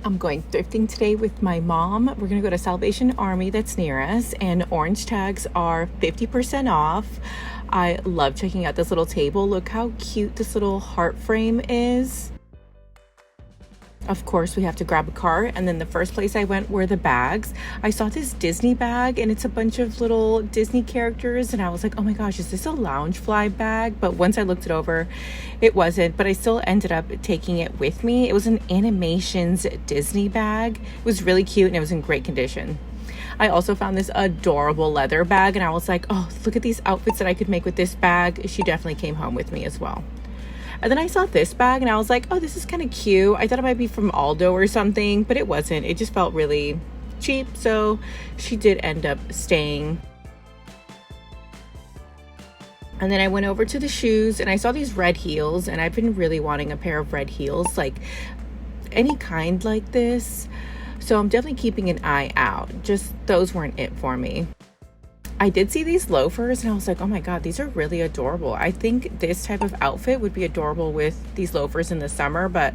I'm going thrifting today with my mom. We're gonna go to Salvation Army that's near us, and orange tags are 50% off. I love checking out this little table. Look how cute this little heart frame is. Of course, we have to grab a cart, and then the first place I went were the bags. I saw this Disney bag, and it's a bunch of little Disney characters, and I was like, oh my gosh, is this a Loungefly bag? But once I looked it over, it wasn't, but I still ended up taking it with me. It was an Animations Disney bag. It was really cute, and it was in great condition. I also found this adorable leather bag, and I was like, oh, look at these outfits that I could make with this bag. She definitely came home with me as well. And then I saw this bag and I was like, oh, this is kind of cute. I thought it might be from Aldo or something, but it wasn't. It just felt really cheap. So she did end up staying. And then I went over to the shoes and I saw these red heels, and I've been really wanting a pair of red heels, like any kind like this. So I'm definitely keeping an eye out. Just those weren't it for me. I did see these loafers and I was like, oh my God, these are really adorable. I think this type of outfit would be adorable with these loafers in the summer, but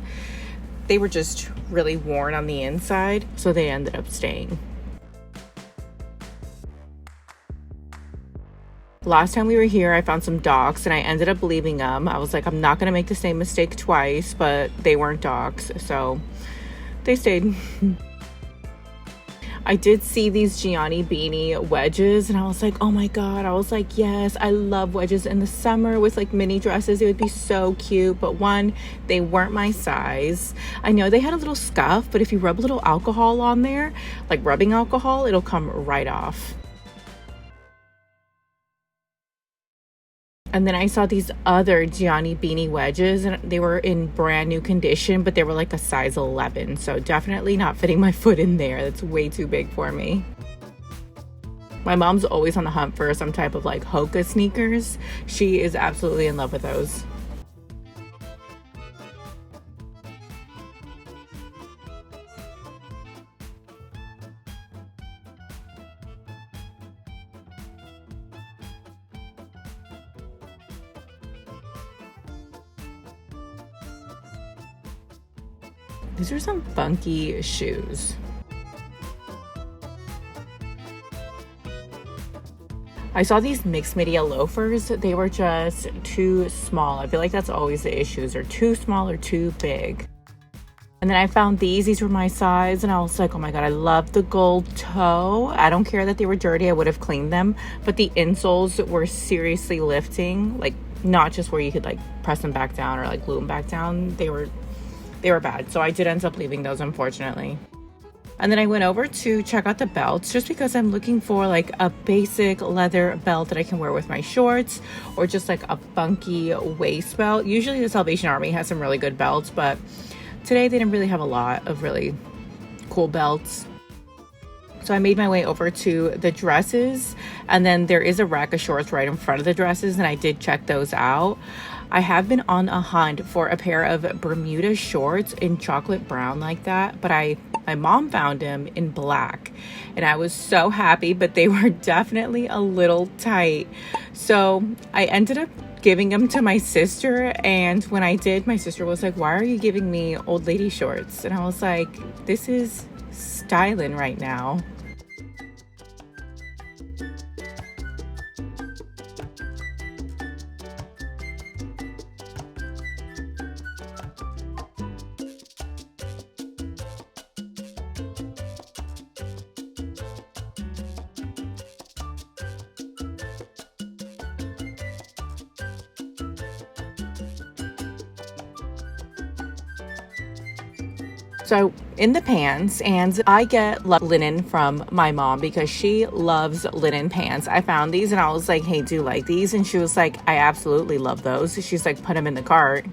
they were just really worn on the inside, so they ended up staying. Last time we were here, I found some Docs and I ended up leaving them. I was like, I'm not gonna make the same mistake twice, but they weren't Docs, so they stayed. I did see these Gianni beanie wedges and I was like, oh my God. I was like, yes, I love wedges in the summer with like mini dresses. It would be so cute. But one, they weren't my size. I know they had a little scuff, but if you rub a little alcohol on there, like rubbing alcohol, it'll come right off. And then I saw these other Gianni beanie wedges and they were in brand new condition, but they were like a size 11. So definitely not fitting my foot in there. That's way too big for me. My mom's always on the hunt for some type of like Hoka sneakers. She is absolutely in love with those. These are some funky shoes. I saw these mixed media loafers. They were just too small. I feel like that's always the issues. They're too small or too big. And then I found these. These were my size. And I was like, oh my God, I love the gold toe. I don't care that they were dirty. I would have cleaned them. But the insoles were seriously lifting. Like, not just where you could like press them back down or like glue them back down. They were bad. So I did end up leaving those, unfortunately. And then I went over to check out the belts just because I'm looking for like a basic leather belt that I can wear with my shorts, or just like a funky waist belt. Usually the Salvation Army has some really good belts, but today they didn't really have a lot of really cool belts. So I made my way over to the dresses, and then there is a rack of shorts right in front of the dresses, and I did check those out. I have been on a hunt for a pair of Bermuda shorts in chocolate brown like that, but my mom found them in black, and I was so happy, but they were definitely a little tight. So I ended up giving them to my sister, and when I did, my sister was like, why are you giving me old lady shorts? And I was like, this is styling right now. So in the pants, and I get linen from my mom because she loves linen pants. I found these and I was like, hey, do you like these? And she was like, I absolutely love those. She's like, put them in the cart.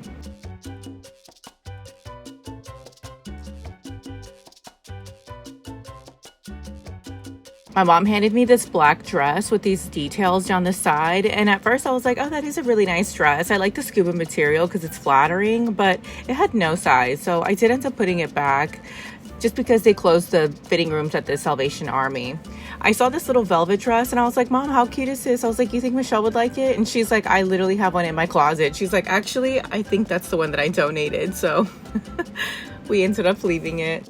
My mom handed me this black dress with these details down the side, and at first I was like, oh, that is a really nice dress. I like the scuba material because it's flattering, but it had no size, so I did end up putting it back just because they closed the fitting rooms at the Salvation Army. I saw this little velvet dress and I was like, Mom, how cute is this? I was like, you think Michelle would like it? And she's like, I literally have one in my closet. She's like, actually, I think that's the one that I donated. So we ended up leaving it.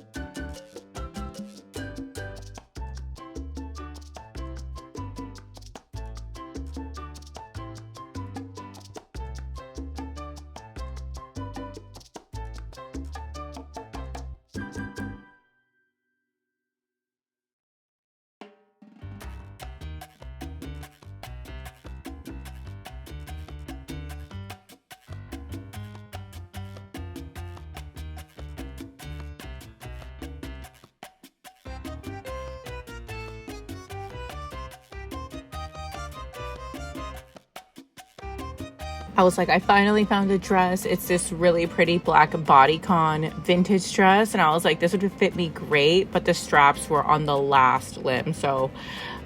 I was like, I finally found a dress. It's this really pretty black bodycon vintage dress. And I was like, this would fit me great, but the straps were on the last limb, so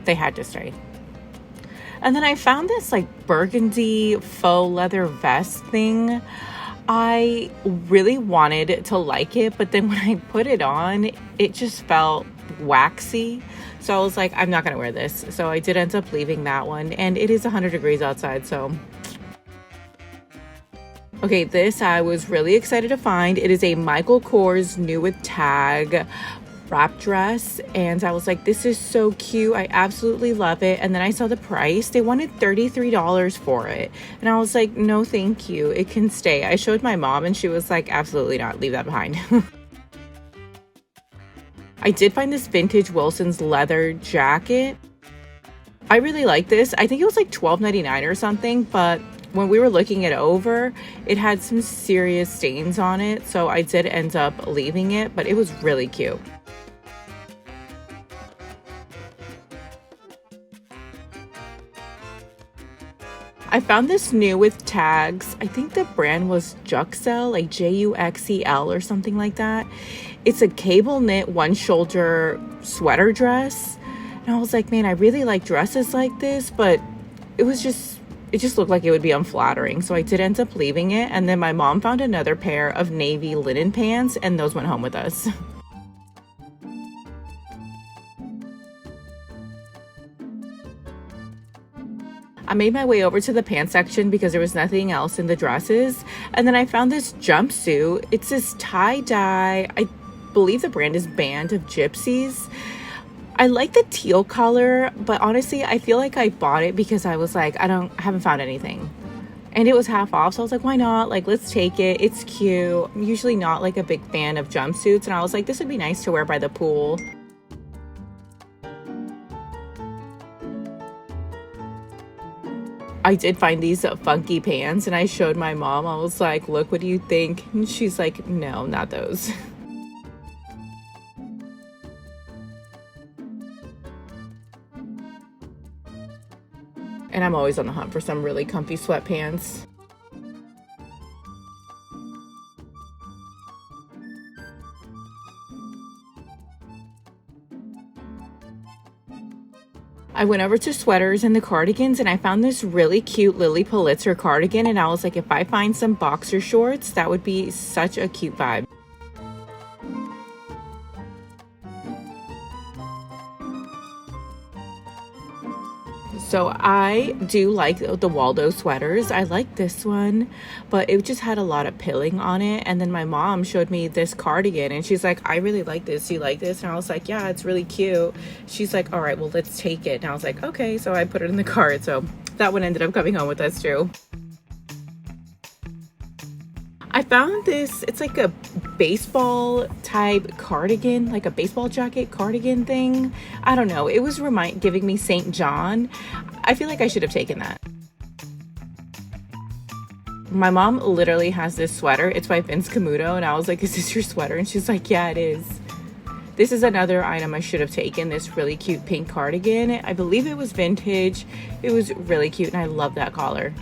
they had to stay. And then I found this like burgundy faux leather vest thing. I really wanted to like it, but then when I put it on, it just felt waxy. So I was like, I'm not going to wear this. So I did end up leaving that one. And it is 100 degrees outside, so... Okay, this I was really excited to find. It is a Michael Kors new with tag wrap dress, and I was like, this is so cute. I absolutely love it. And then I saw the price. They wanted $33 for it. And I was like, no, thank you. It can stay. I showed my mom and she was like, absolutely not. Leave that behind. I did find this vintage Wilson's leather jacket. I really like this. I think it was like $12.99 or something, but when we were looking it over, it had some serious stains on it, so I did end up leaving it, but it was really cute. I found this new with tags. I think the brand was Juxel, like Juxel or something like that. It's a cable knit one shoulder sweater dress. And I was like, man, I really like dresses like this, but it just looked like it would be unflattering. So I did end up leaving it. And then my mom found another pair of navy linen pants, and those went home with us. I made my way over to the pants section because there was nothing else in the dresses. And then I found this jumpsuit. It's this tie-dye. I believe the brand is Band of Gypsies. I like the teal color, but honestly, I feel like I bought it because I was like, I haven't found anything. And it was half off, so I was like, why not? Like, let's take it. It's cute. I'm usually not like a big fan of jumpsuits, and I was like, this would be nice to wear by the pool. I did find these funky pants, and I showed my mom. I was like, look, what do you think? And she's like, no, not those. And I'm always on the hunt for some really comfy sweatpants. I went over to sweaters and the cardigans, and I found this really cute Lily Pulitzer cardigan, and I was like, if I find some boxer shorts, that would be such a cute vibe. So I do like the Waldo sweaters. I like this one, but it just had a lot of pilling on it. And then my mom showed me this cardigan, and she's like, I really like this. Do you like this? And I was like, yeah, it's really cute. She's like, all right, well, let's take it. And I was like, okay. So I put it in the cart. So that one ended up coming home with us too. I found this, it's like a baseball type cardigan, like a baseball jacket cardigan thing. I don't know. It was giving me St. John. I feel like I should have taken that. My mom literally has this sweater. It's by Vince Camuto. And I was like, is this your sweater? And she's like, yeah, it is. This is another item I should have taken, this really cute pink cardigan. I believe it was vintage. It was really cute, and I love that collar.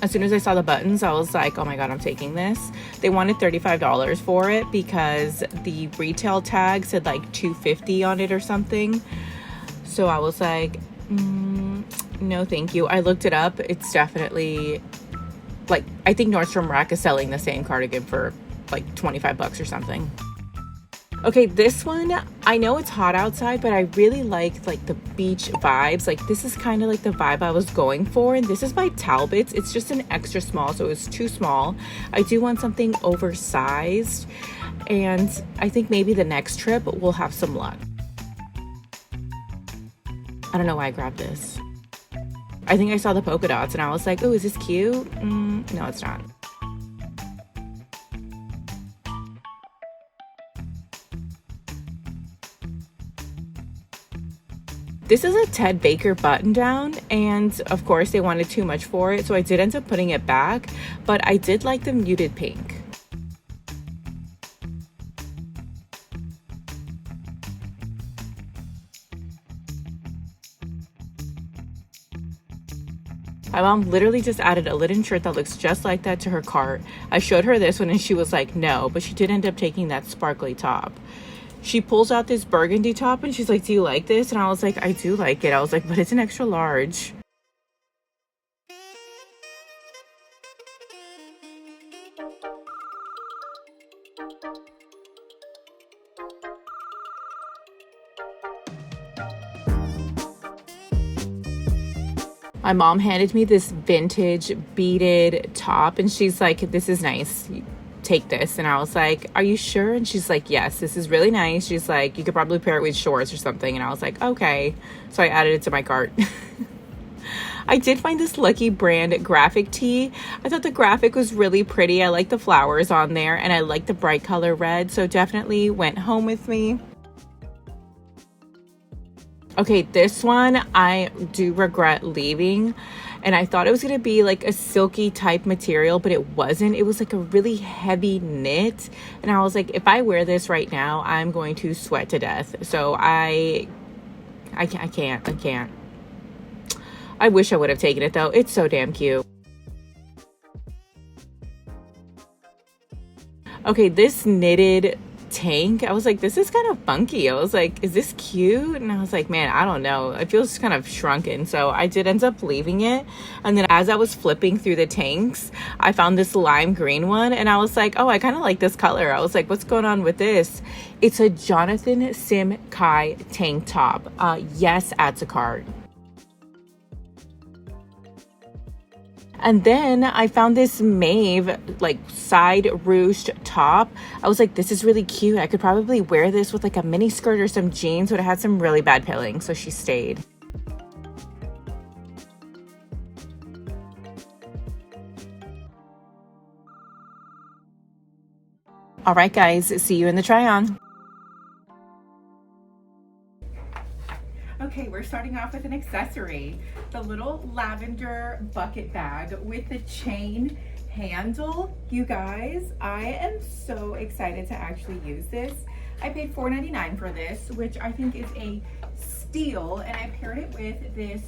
As soon as I saw the buttons, I was like, oh my God, I'm taking this. They wanted $35 for it because the retail tag said like $250 on it or something. So I was like, no, thank you. I looked it up. It's definitely like, I think Nordstrom Rack is selling the same cardigan for like $25 or something. Okay, this one, I know it's hot outside, but I really like the beach vibes. Like, this is kind of like the vibe I was going for. And this is by Talbot's. It's just an extra small, so it was too small. I do want something oversized. And I think maybe the next trip we'll have some luck. I don't know why I grabbed this. I think I saw the polka dots and I was like, oh, is this cute? No, it's not. This is a Ted Baker button down, and of course they wanted too much for it, so I did end up putting it back, but I did like the muted pink. My mom literally just added a linen shirt that looks just like that to her cart. I showed her this one and she was like, no, but she did end up taking that sparkly top. She pulls out this burgundy top and she's like, do you like this? And I was like, I do like it. I was like, but it's an extra large. My mom handed me this vintage beaded top and she's like, this is nice, take this. And I was like, are you sure? And she's like, yes, this is really nice. She's like, you could probably pair it with shorts or something. And I was like, okay. So I added it to my cart. I did find this Lucky Brand graphic tee. I thought the graphic was really pretty. I like the flowers on there and I like the bright color red, so definitely went home with me. Okay, this one I do regret leaving, and I thought it was going to be like a silky type material, but it wasn't. It was like a really heavy knit, and I was like, if I wear this right now, I'm going to sweat to death. So I can't. I wish I would have taken it though. It's so damn cute. Okay, this knitted tank, I was like, this is kind of funky. I was like, is this cute? And I was like, man, I don't know, it feels kind of shrunken. So I did end up leaving it. And then as I was flipping through the tanks, I found this lime green one and I was like, oh, I kind of like this color. I was like, what's going on with this? It's a Jonathan Sim Kai tank top. Yes, add to cart. And then I found this Maeve like side ruched top. I was like, this is really cute. I could probably wear this with like a mini skirt or some jeans, but it had some really bad pilling, so she stayed. All right, guys, see you in the try on. Okay, we're starting off with an accessory. The little lavender bucket bag with the chain handle. You guys, I am so excited to actually use this. I paid $4.99 for this, which I think is a steal, and I paired it with this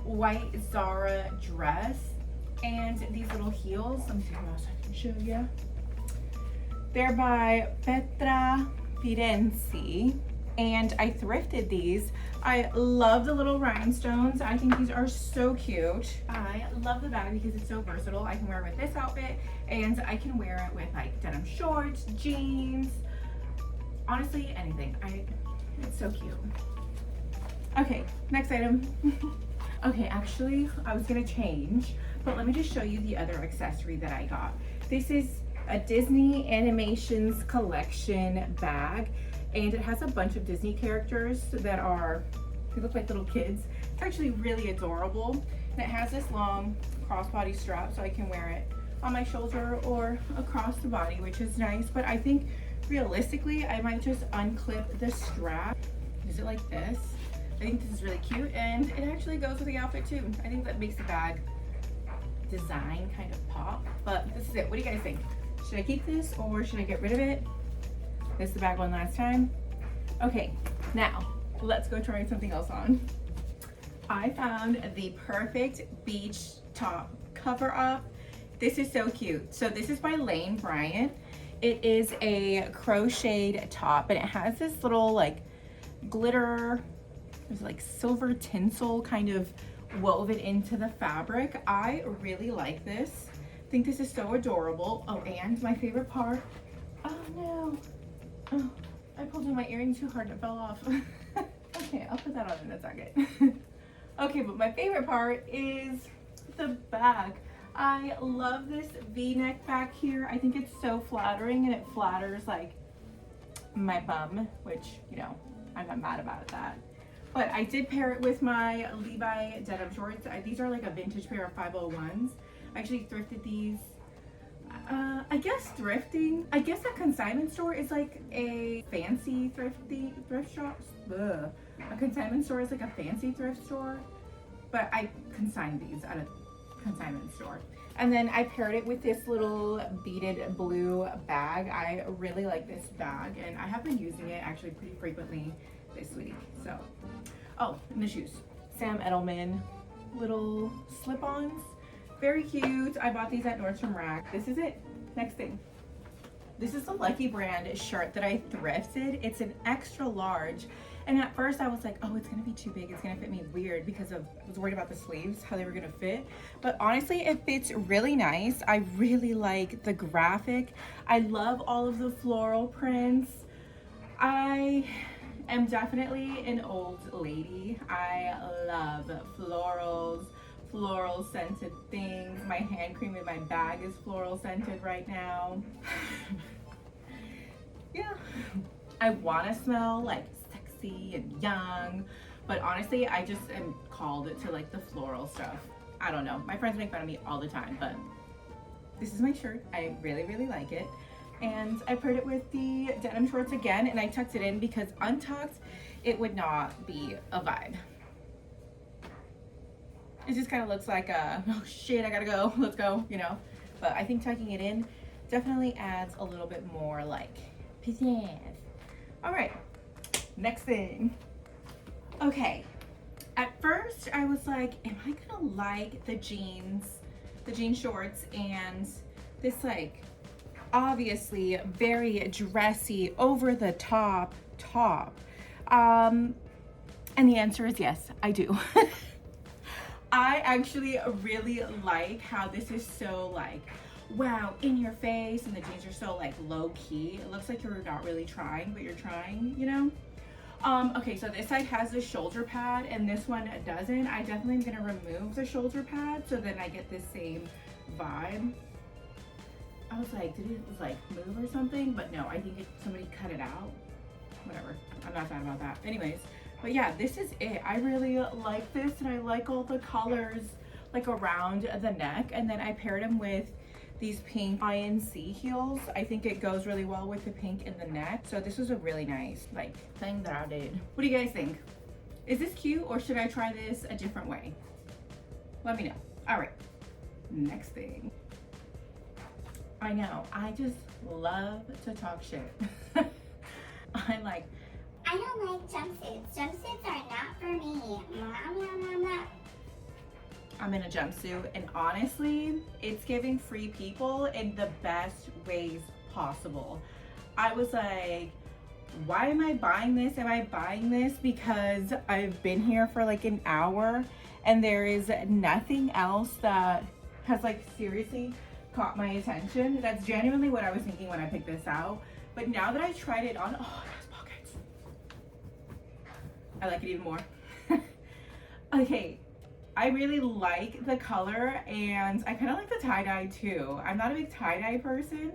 white Zara dress and these little heels. Let me see what else I can show you. They're by Petra Firenze, and I thrifted these. I love the little rhinestones. I think these are so cute. I love the bag because it's so versatile. I can wear it with this outfit and I can wear it with like denim shorts, jeans, honestly anything. It's so cute. Okay, next item. Okay, actually I was gonna change, but let me just show you the other accessory that I got. This is a Disney Animations Collection bag, and it has a bunch of Disney characters that they look like little kids. It's actually really adorable. And it has this long crossbody strap, so I can wear it on my shoulder or across the body, which is nice. But I think realistically, I might just unclip the strap. Use it like this. I think this is really cute, and it actually goes with the outfit too. I think that makes the bag design kind of pop. But this is it. What do you guys think? Should I keep this or should I get rid of it? Missed the bag one last time. Okay, now let's go try something else on. I found the perfect beach top cover up. This is so cute. So this is by Lane Bryant. It is a crocheted top and it has this little like glitter, there's like silver tinsel kind of woven into the fabric. I really like this. I think this is so adorable. Oh, and my favorite part, oh no. Oh, I pulled in my earring too hard and it fell off. Okay, I'll put that on in a second. Okay, but my favorite part is the bag. I love this V-neck back here. I think it's so flattering and it flatters like my bum, which, you know, I'm not mad about that. But I did pair it with my Levi denim shorts. These are like a vintage pair of 501s. I actually thrifted these. I guess thrifting. I guess a consignment store is like a fancy thrift shop. Ugh. A consignment store is like a fancy thrift store, but I consigned these at a consignment store. And then I paired it with this little beaded blue bag. I really like this bag and I have been using it actually pretty frequently this week. So, oh, and the shoes. Sam Edelman little slip-ons. Very cute. I bought these at Nordstrom Rack. This is it. Next thing. This is the Lucky Brand shirt that I thrifted. It's an extra large. And at first I was like, oh, it's gonna be too big. It's gonna fit me weird because I was worried about the sleeves, how they were gonna fit. But honestly, it fits really nice. I really like the graphic. I love all of the floral prints. I am definitely an old lady. I love florals, floral scented things. My hand cream in my bag is floral scented right now. Yeah. I wanna smell like sexy and young, but honestly, I just am called to like the floral stuff. I don't know. My friends make fun of me all the time, but this is my shirt. I really, really like it. And I paired it with the denim shorts again, and I tucked it in because untucked, it would not be a vibe. It just kind of looks like a, oh shit, I gotta go, let's go, you know? But I think tucking it in definitely adds a little bit more like pizzazz. All right, next thing. Okay, at first I was like, am I gonna like the jean shorts and this like obviously very dressy over the top. And the answer is yes, I do. I actually really like how this is so like, wow, in your face, and the jeans are so like low key. It looks like you're not really trying, but you're trying, you know? Okay, so this side has the shoulder pad and this one doesn't. I definitely am gonna remove the shoulder pad so that I get this same vibe. I was like, did it like move or something? But no, I think somebody cut it out. Whatever, I'm not sad about that. Anyways, but yeah, this is it. I really like this, and I like all the colors like around the neck. And then I paired them with these pink INC heels. I think it goes really well with the pink in the neck. So this was a really nice like thing that I did. What do you guys think? Is this cute, or should I try this a different way? Let me know. All right, next thing. I know, I just love to talk shit. I don't like jumpsuits. Jumpsuits are not for me. I'm in a jumpsuit, and honestly, it's giving free people in the best ways possible. I was like, why am I buying this? Am I buying this because I've been here for like an hour and there is nothing else that has like seriously caught my attention? That's genuinely what I was thinking when I picked this out. But now that I tried it on, oh, it has pockets. I like it even more. Okay, I really like the color, and I kind of like the tie-dye too. I'm not a big tie-dye person,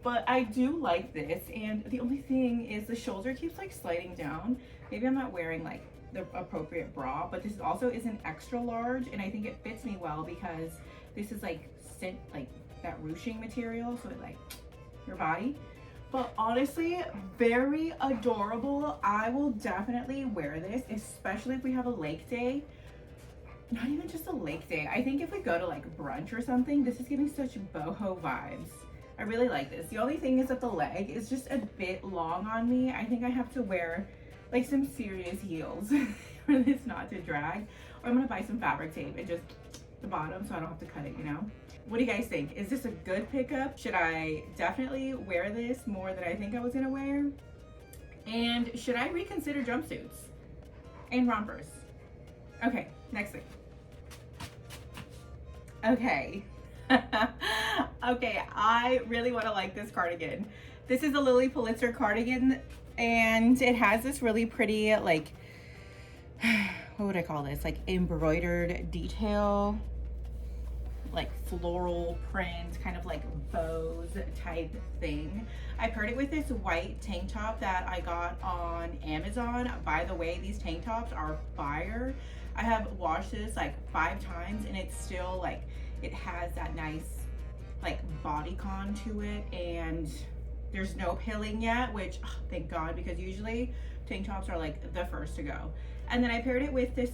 but I do like this. And the only thing is the shoulder keeps like sliding down. Maybe I'm not wearing like the appropriate bra, but this also is an extra large, and I think it fits me well because this is like that ruching material, so it like your body. But honestly, very adorable. I will definitely wear this, especially if we have a lake day. Not even just a lake day. I think if we go to like brunch or something, this is giving such boho vibes. I really like this. The only thing is that the leg is just a bit long on me. I think I have to wear like some serious heels for this not to drag. Or I'm gonna buy some fabric tape and just the bottom so I don't have to cut it, you know? What do you guys think? Is this a good pickup? Should I definitely wear this more than I think I was gonna wear? And should I reconsider jumpsuits and rompers? Okay, next thing. Okay. Okay, I really want to like this cardigan. This is a Lily Pulitzer cardigan, and it has this really pretty, like, what would I call this? Like embroidered detail, like floral print, kind of like bows type thing. I paired it with this white tank top that I got on Amazon. By the way, these tank tops are fire. I have washed this like 5 times, and it's still like, it has that nice like bodycon to it, and there's no pilling yet, which thank God, because usually tank tops are like the first to go. And then I paired it with this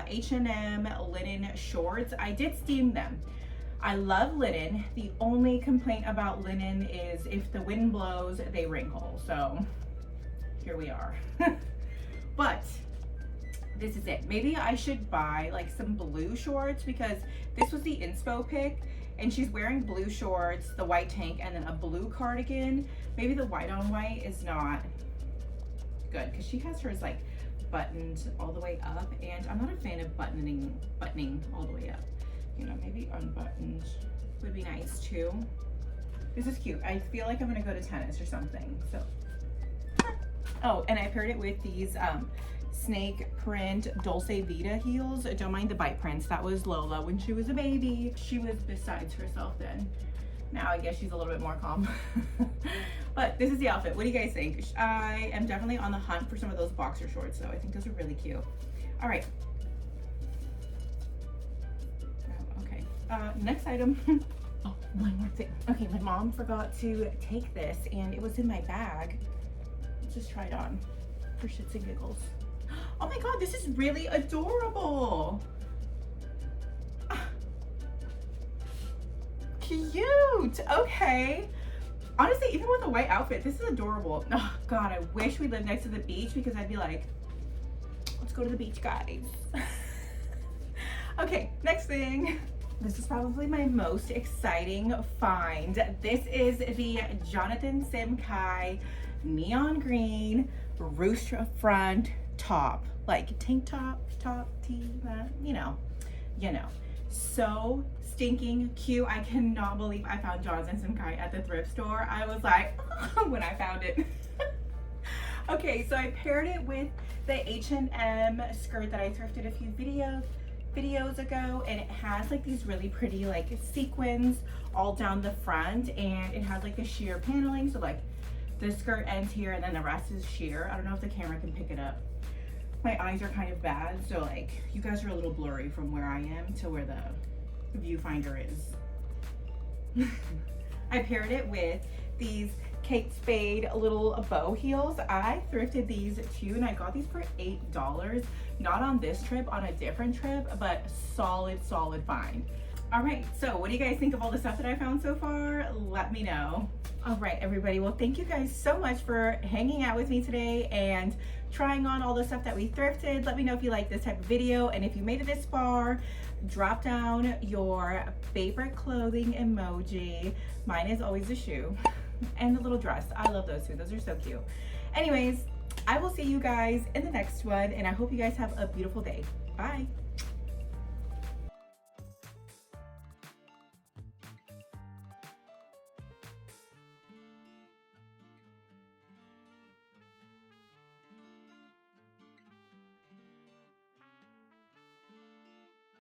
H&M linen shorts. I did steam them. I love linen. The only complaint about linen is if the wind blows, they wrinkle. So here we are. But this is it. Maybe I should buy like some blue shorts because this was the inspo pic and she's wearing blue shorts, the white tank, and then a blue cardigan. Maybe the white on white is not good because she has hers like buttoned all the way up, and I'm not a fan of buttoning all the way up. You know, maybe unbuttoned would be nice too. This is cute. I feel like I'm gonna go to tennis or something. So, oh, and I paired it with these snake print Dulce Vita heels. Don't mind the bite prints. That was Lola when she was a baby. She was besides herself then. Now I guess she's a little bit more calm. But this is the outfit. What do you guys think? I am definitely on the hunt for some of those boxer shorts though. I think those are really cute. All right. Oh, okay. Next item. Oh, one more thing. Okay, my mom forgot to take this and it was in my bag. Let's just try it on for shits and giggles. Oh my God, this is really adorable. Cute. Okay. Honestly, even with a white outfit, this is adorable. Oh God, I wish we lived next to the beach because I'd be like, let's go to the beach, guys. Okay, next thing. This is probably my most exciting find. This is the Jonathan Simkai neon green rooster front top, like tank top tee, you know. So stinking cute. I cannot believe I found Jonathan Simkai at the thrift store. I was like, when I found it. Okay, so I paired it with the H&M skirt that I thrifted a few videos ago, and it has like these really pretty like sequins all down the front, and it has like the sheer paneling, so like the skirt ends here and then the rest is sheer. I don't know if the camera can pick it up. My eyes are kind of bad, so like you guys are a little blurry from where I am to where the viewfinder is. I paired it with these Kate Spade little bow heels. I thrifted these too, and I got these for $8. Not on this trip, on a different trip, but solid find. All right, so what do you guys think of all the stuff that I found so far? Let me know. All right, everybody. Well, thank you guys so much for hanging out with me today and trying on all the stuff that we thrifted. Let me know if you like this type of video, and if you made it this far, drop down your favorite clothing emoji. Mine is always a shoe and the little dress. I love those two. Those are so cute. Anyways, I will see you guys in the next one, and I hope you guys have a beautiful day. Bye.